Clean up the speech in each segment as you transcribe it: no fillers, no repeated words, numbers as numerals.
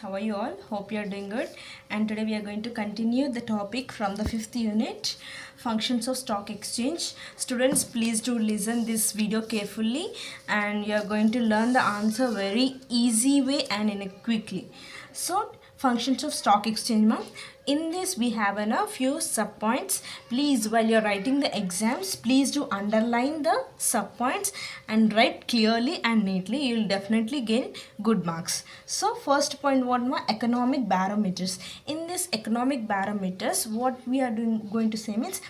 How are you all? Hope you are doing good. And today we are going to continue the topic from the fifth unit, functions of stock exchange. Students, please do listen this video carefully, and you are going to learn the answer very easy way and in a quickly. So, functions of stock exchange, ma'am. In this we have a few sub points. Please, while you're writing the exams, please do underline the sub points and write clearly and neatly. You'll definitely gain good marks. So first point, what my economic barometers. In this economic barometers, what we are going to say means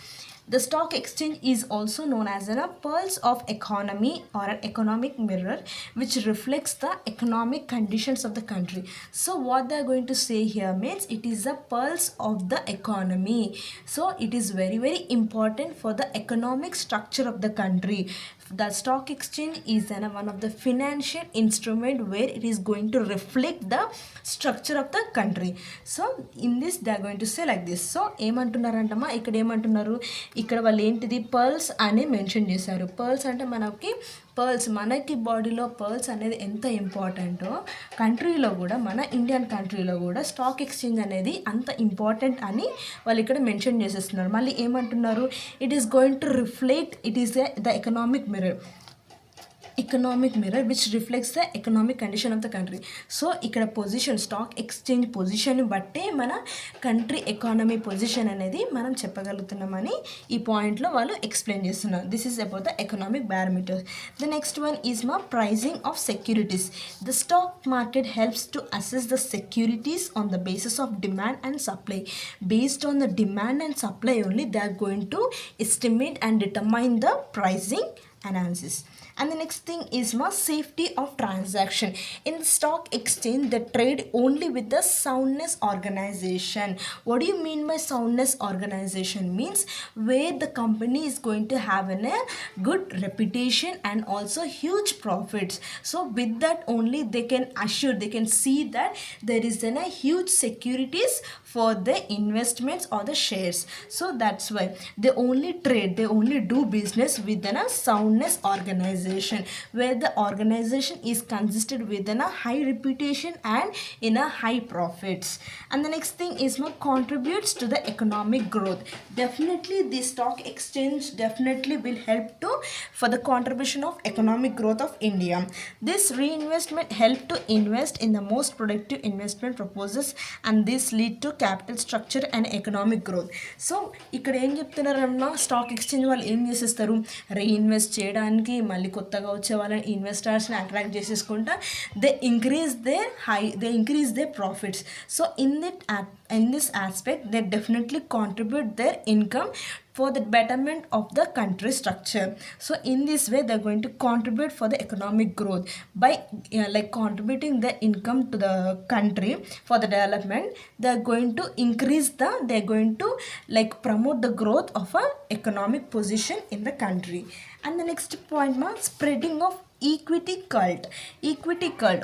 the stock exchange is also known as a pulse of economy or an economic mirror which reflects the economic conditions of the country. So what they are going to say here means it is a pulse of the economy. So it is very important for the economic structure of the country. The stock exchange is one of the financial instrument where it is going to reflect the structure of the country. So in this they are going to say like this. So ఏమంటున్నారంటమ్మా ఇక్కడ ఏమంటున్నారు, ఇక్కడ వాళ్ళు ఏంటిది pearls అని mention చేశారు. Pearls అంటే మనకి బాడీలో పర్ల్స్ అనేది ఎంత ఇంపార్టెంటో కంట్రీలో కూడా, మన ఇండియన్ కంట్రీలో కూడా స్టాక్ ఎక్స్చేంజ్ అనేది అంత ఇంపార్టెంట్ అని వాళ్ళు ఇక్కడ మెన్షన్ చేసేస్తున్నారు. మళ్ళీ ఏమంటున్నారు, it is going to reflect, it is the economic mirror which reflects the economic condition of the country. So ఇక్కడ పొజిషన్, స్టాక్ ఎక్స్చేంజ్ పొజిషన్ బట్టే మన కంట్రీ ఎకానమీ పొజిషన్ అనేది మనం చెప్పగలుగుతున్నామని ఈ పాయింట్లో వాళ్ళు ఎక్స్ప్లెయిన్ చేస్తున్నారు. This is about the economic barometer. The next one is pricing of securities. The stock market helps to assess the securities on the basis of demand and supply. Based on the demand and supply only, they are going to estimate and determine the pricing analysis. And the next thing is safety of transaction. In the stock exchange, they trade only with the soundness organization. What do you mean by soundness organization? Means where the company is going to have a good reputation and also huge profits. So with that only they can assure, they can see that there is a huge securities for the investments or the shares. So that's why they only trade, they only do business within a soundness organization, where the organization is consisted within a high reputation and in a high profits. And the next thing is contributes to the economic growth. Definitely the stock exchange definitely will help to for the contribution of economic growth of India. This reinvestment help to invest in the most productive investment proposals, and this lead to capital structure and economic growth. So ఇక్కడ ఏం చెప్తున్నారన్నా, stock exchange వాళ్ళు ఏం చేసేస్తారు, reinvest చేయడానికి మళ్ళీ కొత్తగా వచ్చే వాళ్ళని ఇన్వెస్టర్స్ని అట్రాక్ట్ చేసేసుకుంటా they increase their profits. So in this aspect they definitely contribute their income for the betterment of the country structure. So in this way they are going to contribute for the economic growth by contributing the income to the country for the development. They are going to they are going to promote the growth of a economic position in the country. And the next point, spreading of equity cult.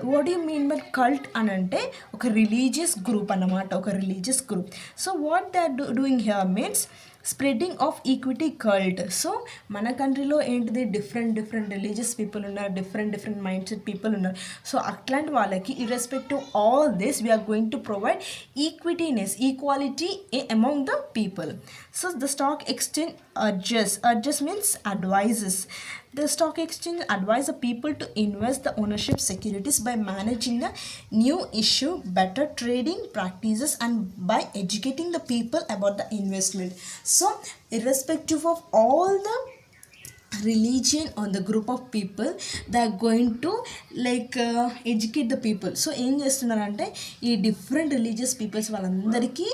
What do you mean by cult అని అంటే ఒక religious group అన్నమాట, ఒక religious group. So what they are doing here means spreading of equity cult. So మన కంట్రీలో ఏంటిది, different religious people ఉన్నారు, different mind set people ఉన్నారు. సో అట్లాంటి వాళ్ళకి irrespective all this we are going to provide equality among the people. So the stock exchange urges means advises. The stock exchange advise the people to invest the ownership securities by managing the new issue, better trading practices, and by educating the people about the investment. So irrespective of all the religion or the group of people, they are going to educate the people. So ఏం చేస్తున్నారంటే ఈ different religious peoples వాళ్ళందరికీ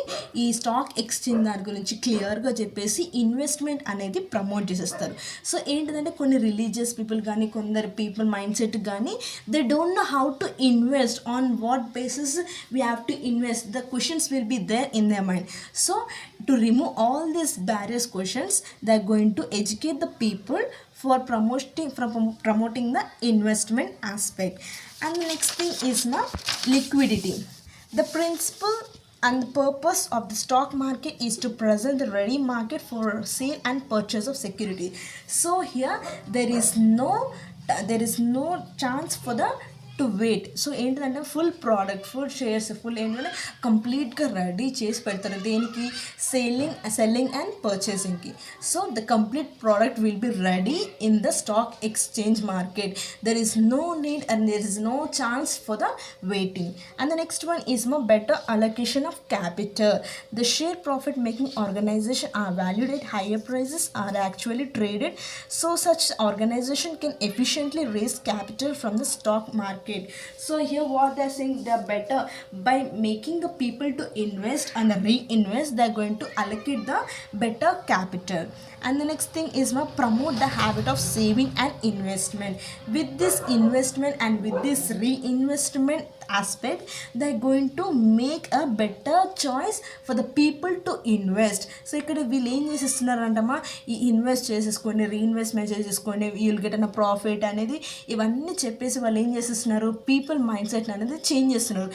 ఈ stock exchange దాని గురించి క్లియర్గా చెప్పేసి investment అనేది ప్రమోట్ చేసేస్తారు. సో ఏంటిదంటే కొన్ని రిలీజియస్ పీపుల్ కానీ కొందరు పీపుల్ మైండ్ సెట్ కానీ they don't know how to invest, on what basis we have to invest. The questions will be there in their mind. So to remove all these barriers questions, they are going to educate the people for promoting the investment aspect. And the next thing is liquidity. The principle and the purpose of the stock market is to present the ready market for sale and purchase of security. So here there is no chance for the to wait. So ఏంటిదంటే full product, full shares, full ఏంటంటే కంప్లీట్గా ready చేసి పెడతారు. దేనికి? Selling and పర్చేసింగ్కి. So the complete product will be ready in the stock exchange market. There is no need and there is no chance for the waiting. And the next one is more better allocation of capital. The share profit making organization are valued at higher prices are actually traded, so such organization can efficiently raise capital from the stock market. So here what they are saying, they are better by making the people to invest and reinvest. They are going to allocate the better capital. And the next thing is promote the habit of saving and investment. With this investment and with this reinvestment aspect, they're going to make a better choice for the people to invest. So ఇక్కడ వీళ్ళు ఏం చేసేస్తున్నారంటమ్మా, ఈ invest చేసేసుకోండి, reinvestment చేసేసుకోండి, you'll get అన్న profit అనేది ఇవన్నీ చెప్పేసి వాళ్ళు ఏం చేసేస్తున్నారు, పీపుల్ మైండ్ సెట్ అనేది చేంజ్ చేస్తున్నారు.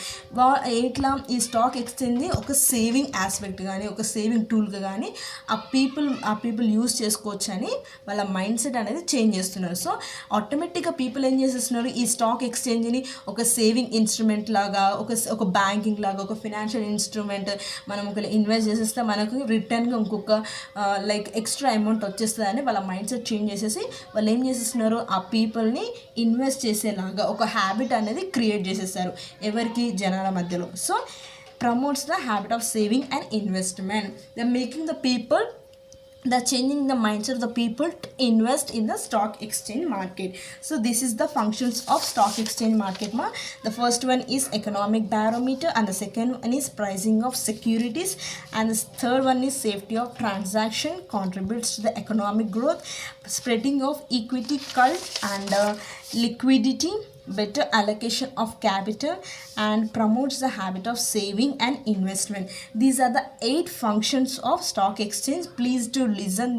ఎట్లా ఈ స్టాక్ ఎక్స్చేంజ్ ఒక సేవింగ్ ఆస్పెక్ట్ కానీ ఒక సేవింగ్ టూల్గా కానీ ఆ పీపుల్ యూస్ చేసుకోవచ్చు అని వాళ్ళ మైండ్ సెట్ అనేది చేంజ్ చేస్తున్నారు. సో ఆటోమేటిక్గా పీపుల్ ఏం చేసేస్తున్నారు, ఈ స్టాక్ ఎక్స్చేంజ్ని ఒక సేవింగ్ ఇన్స్ట్రుమెంట్ లాగా, ఒక బ్యాంకింగ్ లాగా, ఒక ఫినాన్షియల్ ఇన్స్ట్రుమెంట్, మనం ఒక ఇన్వెస్ట్ చేసేస్తే మనకు రిటర్న్గా ఇంకొక లైక్ ఎక్స్ట్రా అమౌంట్ వచ్చేస్తుంది అని వాళ్ళ మైండ్ సెట్ చేంజ్ చేసేసి వాళ్ళు ఏం చేసేస్తున్నారు, ఆ పీపుల్ని ఇన్వెస్ట్ చేసేలాగా ఒక హ్యాబిట్ అనేది క్రియేట్ చేసేస్తారు ఎవరికి, జనాల మధ్యలో. So promotes the habit of saving and investment. They are making the people, the changing the mindset of the people to invest in the stock exchange market. So this is the functions of stock exchange market ma. The first one is economic barometer, and the second one is pricing of securities, and the third one is safety of transaction, contributes to the economic growth, spreading of equity cult and liquidity, better allocation of capital, and promotes the habit of saving and investment. These are the 8 functions of stock exchange. Please do listen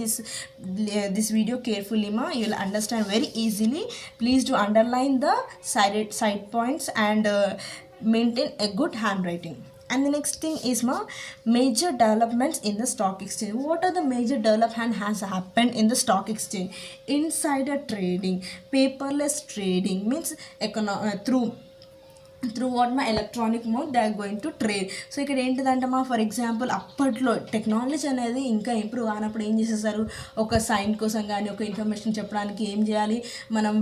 this video carefully ma, you will understand very easily. Please do underline the side points and maintain a good handwriting. And the next thing is major developments in the stock exchange. What are the major development has happened in the stock exchange? Insider trading, paperless trading means through what my electronic mode they are going to trade. So ఇక్కడ ఏంటిదంటే for example అప్పట్లో technology అనేది ఇంకా improve కానప్పుడు ఏం చేసేసారు, ఒక sign కోసం కానీ ఒక ఇన్ఫర్మేషన్ చెప్పడానికి ఏం చేయాలి, మనం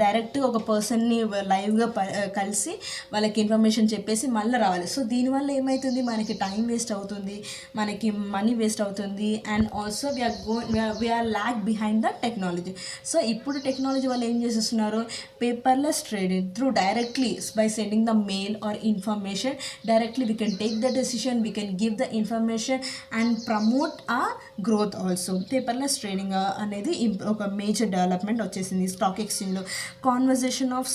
డైరెక్ట్గా ఒక పర్సన్ని లైవ్గా కలిసి వాళ్ళకి ఇన్ఫర్మేషన్ చెప్పేసి మళ్ళీ రావాలి. సో దీనివల్ల ఏమవుతుంది, మనకి టైం వేస్ట్ అవుతుంది, మనకి మనీ వేస్ట్ అవుతుంది, and also we are lack behind the technology. So ఇప్పుడు టెక్నాలజీ వాళ్ళు ఏం చేసేస్తున్నారు, paperless trading through directly by sending the mail or information directly, we can take the decision, we can give the information and promote our growth also. Paperless trading అనేది ఒక major development వచ్చేసింది stock ఎక్స్చేంజ్లో. Conversation of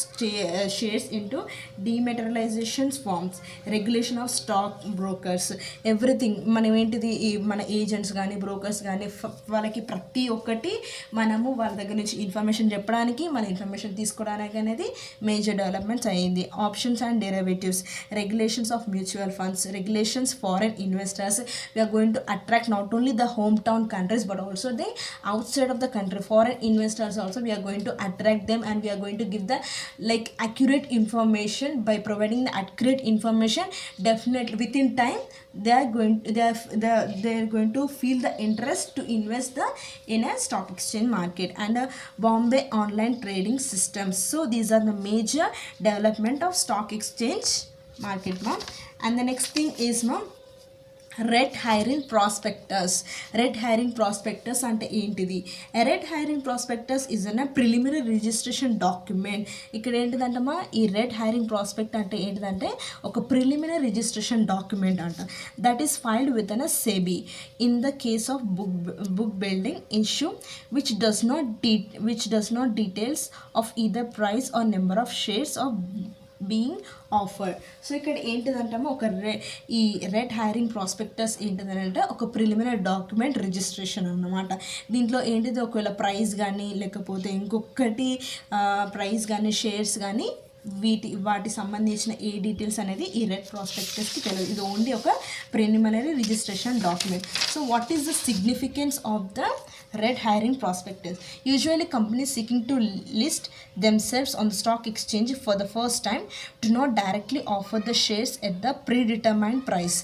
shares into dematerialisations forms, regulation of stock brokers, everything మనం ఏంటిది మన agents కానీ brokers కానీ వాళ్ళకి ప్రతి ఒక్కటి మనము వాళ్ళ దగ్గర నుంచి ఇన్ఫర్మేషన్ చెప్పడానికి, మన ఇన్ఫర్మేషన్ తీసుకోవడానికి అనేది మేజర్ డెవలప్మెంట్స్ అయ్యింది. Options and derivatives, regulations of mutual funds, regulations foreign investors. We are going to attract not only the hometown countries but also the outside of the country foreign investors also. We are going to attract them and we are going to give the like accurate information. By providing the accurate information, definitely within time they are going to feel the interest to invest in a stock exchange market. And Bombay online trading systems. So these are the major development of stock exchange market ma. And the next thing is red herring prospectus. Red herring prospectus అంటే ఏంటిది? Red herring prospectus is an preliminary registration document. ఇక్కడ ఏంటిదంటమ్మా, ఈ red herring prospect అంటే ఏంటిదంటే ఒక preliminary registration document అంట. That is filed with an SEBI in the case of book building issue which does not details of either price or number of shares of being offered. So ఇక్కడ ఏంటిదంటామో ఈ red herring prospectus ఏంటిదంటే ఒక preliminary document registration అన్నమాట. దీంట్లో ఏంటిది, ఒకవేళ price కానీ లేకపోతే ఇంకొకటి ప్రైస్ కానీ షేర్స్ కానీ వాటి సంబంధించిన ఏ డీటెయిల్స్ అనేది ఈ రెడ్ ప్రాస్పెక్టస్కి తెలియదు. ఇది ఓన్లీ ఒక preliminary registration document. So what is the significance of the red herring prospectus? Usually companies seeking to list themselves on the stock exchange for the first time do not directly offer the shares at the predetermined price.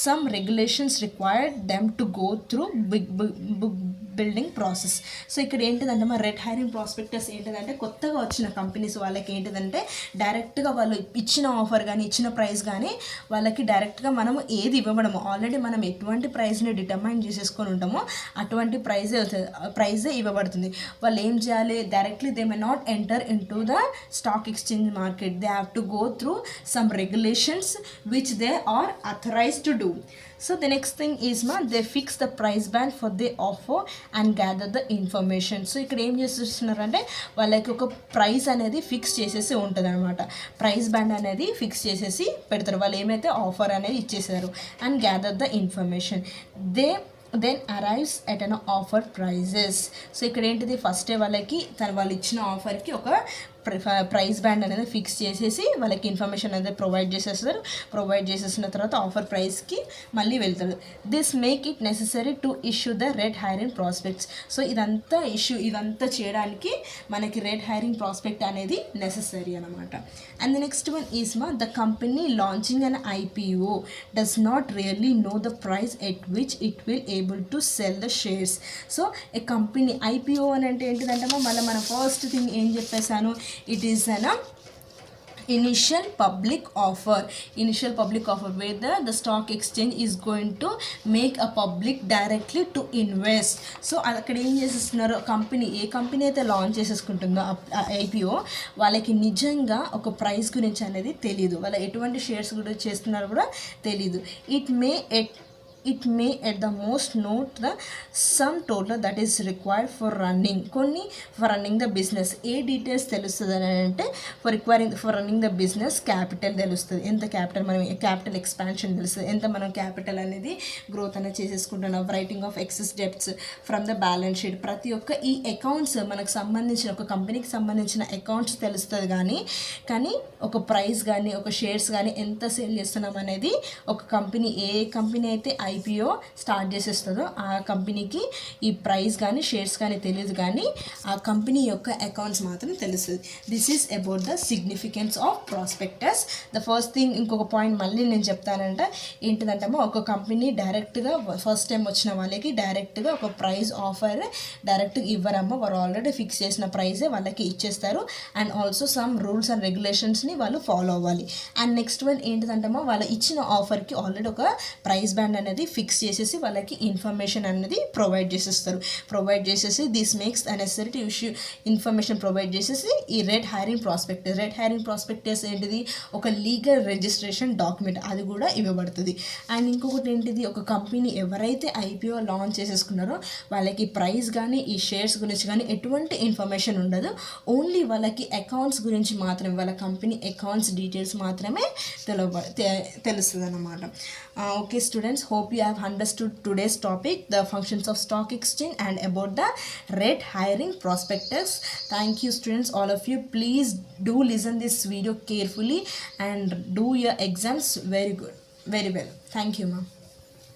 Some regulations require them to go through book building process. So ఇక్కడ ఏంటిదంటే మా red herring prospectus ఏంటిదంటే కొత్తగా వచ్చిన companies వాళ్ళకి ఏంటిదంటే డైరెక్ట్గా వాళ్ళు ఇచ్చిన ఆఫర్ కానీ ఇచ్చిన ప్రైస్ కానీ వాళ్ళకి డైరెక్ట్గా మనము ఏది ఇవ్వడము, ఆల్రెడీ మనం ఎటువంటి ప్రైస్ని డిటర్మైన్ చేసేసుకొని ఉంటామో అటువంటి ప్రైజే ఇవ్వబడుతుంది. వాళ్ళు ఏం చేయాలి, directly they may not enter in to the stock exchange market. They have to go through some regulations which they are authorised to do. So the next thing is they fix the price band for the offer and gather the information. So ఇక్కడ ఏం చేస్తున్నారంటే వాళ్ళకి ఒక price అనేది fix చేసేసి ఉంటుంది అనమాట. Price band అనేది ఫిక్స్ చేసేసి పెడతారు. వాళ్ళు ఏమైతే ఆఫర్ అనేది ఇచ్చేసారు and gather the information. Then arrives at an offer prices. So ఇక్కడ ఏంటిది, ఫస్ట్ వాళ్ళకి వాళ్ళు ఇచ్చిన ఆఫర్కి ఒక ప్రైస్ బ్యాండ్ అనేది ఫిక్స్ చేసేసి వాళ్ళకి ఇన్ఫర్మేషన్ అనేది ప్రొవైడ్ చేసేసిన తర్వాత ఆఫర్ ప్రైస్కి మళ్ళీ వెళ్తాడు. This make it necessary to issue the red hiring prospects. So ఇదంతా చేయడానికి మనకి రెడ్ హైరింగ్ ప్రాస్పెక్ట్ అనేది నెససరీ అనమాట. And the next one is the company launching an IPO does not really know the price at which it will able to cell the shares. So A company IPO అని అంటే ఏంటిదంటే మళ్ళీ మన first thing ఏం చెప్పేసాను, it is an initial public offer where the stock exchange is going to make a public directly to invest. So అక్కడ ఏం చేసేస్తున్నారు, ఏ కంపెనీ అయితే లాంచ్ చేసేసుకుంటుందో IPO వాళ్ళకి నిజంగా ఒక ప్రైస్ గురించి అనేది తెలియదు, వాళ్ళ ఎటువంటి షేర్స్ గురించి చేస్తున్నారో కూడా తెలియదు. It may at the most note the sum total that is required for running the business. A details తెలుస్తుంది అని అంటే for running the business capital తెలుస్తుంది, ఎంత క్యాపిటల్ మనం క్యాపిటల్ ఎక్స్పాన్షన్ తెలుస్తుంది, ఎంత మనం క్యాపిటల్ అనేది గ్రోత్ అనేది చేసేసుకుంటున్నాం, writing off excess debts from the balance sheet. ప్రతి ఒక్క ఈ అకౌంట్స్ మనకు సంబంధించిన ఒక కంపెనీకి సంబంధించిన అకౌంట్స్ తెలుస్తుంది. కానీ ఒక ప్రైస్ కానీ ఒక షేర్స్ కానీ ఎంత సేల్ చేస్తున్నాం అనేది ఒక కంపెనీ ఏ కంపెనీ అయితే IPO స్టార్ట్ చేసేస్తుందో ఆ కంపెనీకి ఈ ప్రైస్ కానీ షేర్స్ కానీ తెలియదు, కానీ ఆ కంపెనీ యొక్క అకౌంట్స్ మాత్రం తెలుస్తుంది. This is about the significance of prospectus. The first thing ఇంకొక పాయింట్ మళ్ళీ నేను చెప్తానంటే ఏంటిదంటే ఒక కంపెనీ డైరెక్ట్గా ఫస్ట్ టైం వచ్చిన వాళ్ళకి డైరెక్ట్గా ఒక ప్రైస్ ఆఫర్ డైరెక్ట్గా ఇవ్వరమ్మా, వారు ఆల్రెడీ ఫిక్స్ చేసిన ప్రైజే వాళ్ళకి ఇచ్చేస్తారు. And also some rules and రెగ్యులేషన్స్ని వాళ్ళు ఫాలో అవ్వాలి. అండ్ నెక్స్ట్ వన్ ఏంటిదంటే వాళ్ళు ఇచ్చిన ఆఫర్కి ఆల్రెడీ ఒక ప్రైస్ బ్యాండ్ అనేది ఫిక్స్ చేసేసి వాళ్ళకి ఇన్ఫర్మేషన్ అనేది ప్రొవైడ్ చేసేసి this makes necessary to issue information provide చేసేసి ఈ రెడ్ హైరింగ్ ప్రాస్పెక్టస్ ఏంటిది, ఒక లీగల్ రిజిస్ట్రేషన్ డాక్యుమెంట్, అది కూడా ఇవ్వబడుతుంది. అండ్ ఇంకొకటి ఏంటిది, ఒక కంపెనీ ఎవరైతే IPO లాంచ్ చేసేసుకున్నారో వాళ్ళకి ప్రైస్ కానీ ఈ షేర్స్ గురించి కానీ ఎటువంటి ఇన్ఫర్మేషన్ ఉండదు, ఓన్లీ వాళ్ళకి అకౌంట్స్ గురించి మాత్రమే, వాళ్ళ కంపెనీ అకౌంట్స్ డీటెయిల్స్ మాత్రమే తెలుస్తుంది అన్నమాట. Okay students, hope you have understood today's topic, the functions of stock exchange and about the red hiring prospectus. Thank you students, all of you. Please do listen this video carefully and do your exams very well. Thank you ma'am.